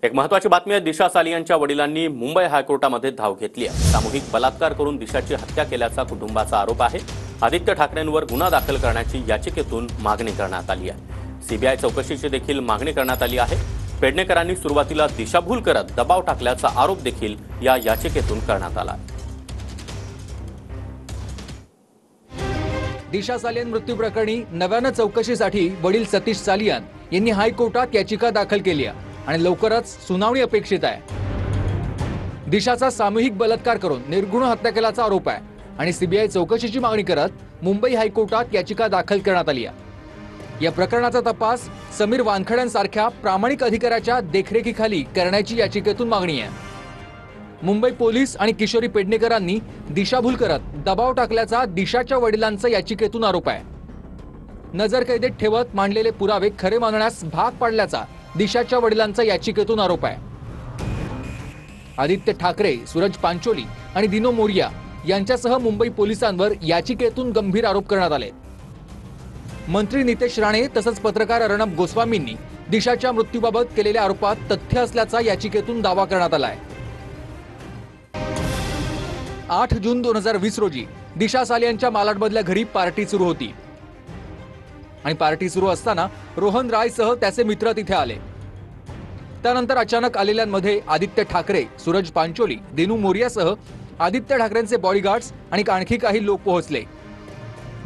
एक महत्त्वाची बातमी आहे। दिशा सालियांच्या वडिलांनी मुंबई हायकोर्टामध्ये धाव घेतली आहे। सामूहिक बलात्कार करून दिशाची हत्या केल्याचा कुटुंबाचा आरोप आहे। आदित्य ठाकरेंवर गुन्हा दाखल करण्याची याचिकेतून मागणी करण्यात आली आहे। सीबीआय चौकशीची देखील मागणी करण्यात आली आहे। पेडणेकरांनी सुरुवातीला दिशाभूल करत दबाव टाकल्याचा आरोप देखील या याचिकेतून करण्यात आला आहे। दिशा सालियन मृत्यू प्रकरणी नव्यानं चौकशीसाठी वडील सतीश सालियन यांनी हायकोर्टात याचिका दाखल केली आहे आणि लवकरच सुनावणी अपेक्षित आहे। दिशाचा सामूहिक बलात्कार करून निर्घृण हत्या केल्याचा आरोप आहे आणि सीबीआय चौकशीची मागणी करत मुंबई हायकोर्टात याचिका दाखल करण्यात आली आहे। या प्रकरणाचा तपास समीर वानखड्यांसारख्या प्रामाणिक अधिकाऱ्याच्या देखरेखीखाली करण्याची याचिकेतून मागणी आहे। मुंबई पोलीस आणि किशोरी पेडणेकरांनी दिशाभूल करत दबाव टाकल्याचा दिशाच्या वडिलांचा याचिकेतून आरोप आहे। नजरकैदेत ठेवत मांडलेले पुरावे खरे मानण्यास भाग पाडल्याचा दिशाच्या वडिलांचा याचिकेतून आरोप आहे। आदित्य ठाकरे, सूरज पांचोली आणि दिनो मोरिया यांच्यासह मुंबई पोलिसांवर याचिकेतून गंभीर आरोप करण्यात आले। मंत्री नितेश राणे तसंच पत्रकार अर्णब गोस्वामींनी दिशाच्या मृत्यूबाबत केलेल्या आरोपात तथ्य असल्याचा याचिकेतून दावा करण्यात आला आहे। 8 जून 2020 रोजी दिशा सालियांच्या मालाडमधल्या घरी पार्टी सुरू होती आणि पार्टी सुरू असताना रोहन रायसह त्याचे मित्र तिथे आले। त्यानंतर अचानक आलेल्यांमध्ये आदित्य ठाकरे, सूरज पांचोली, दिनू मोरियासह आदित्य ठाकरेंचे बॉडीगार्ड्स आणि आणखी काही लोक पोहोचले।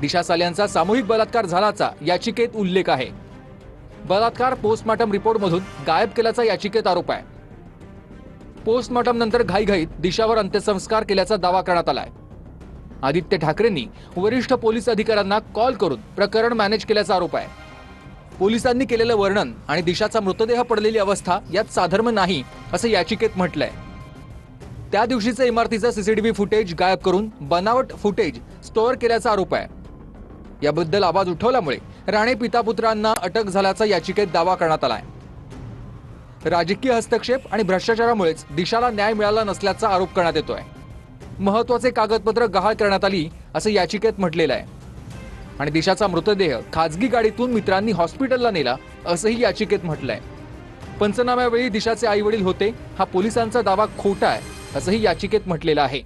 दिशा सालियांचा सामूहिक बलात्कार झाल्याचा याचिकेत उल्लेख आहे। बलात्कार पोस्टमॉर्टम रिपोर्टमधून गायब केल्याचा याचिकेत आरोप आहे। पोस्टमॉर्टम नंतर घाईघाईत दिशावर अंत्यसंस्कार केल्याचा दावा करण्यात आलाय। आदित्य ठाकरेंनी वरिष्ठ पोलीस अधिकाऱ्यांना कॉल करून प्रकरण मॅनेज केल्याचा आरोप आहे। पोलिसांनी केलेलं वर्णन आणि दिशाचा मृतदेह पडलेली अवस्था यात साधर्म्य नाही असं याचिकेत म्हटलंय। त्या दिवशीचं इमारतीचं सीसीटीव्ही फुटेज गायब करून बनावट फुटेज स्टोअर केल्याचा आरोप आहे। याबद्दल आवाज उठवल्यामुळे राणे पितापुत्रांना अटक झाल्याचा याचिकेत दावा करण्यात आलाय। राजकीय हस्तक्षेप आणि भ्रष्टाचारामुळेच दिशाला न्याय मिळाला नसल्याचा आरोप करण्यात येतोय। महत्त्वाचे कागदपत्र गहाळ करण्यात आली असं याचिकेत म्हटलेलं आहे आणि दिशाचा मृतदेह खासगी गाडीतून मित्रांनी हॉस्पिटलला नेला असंही याचिकेत म्हटलंय। पंचनाम्यावेळी दिशाचे आई वडील होते हा पोलिसांचा दावा खोटा आहे असंही याचिकेत म्हटलेलं आहे।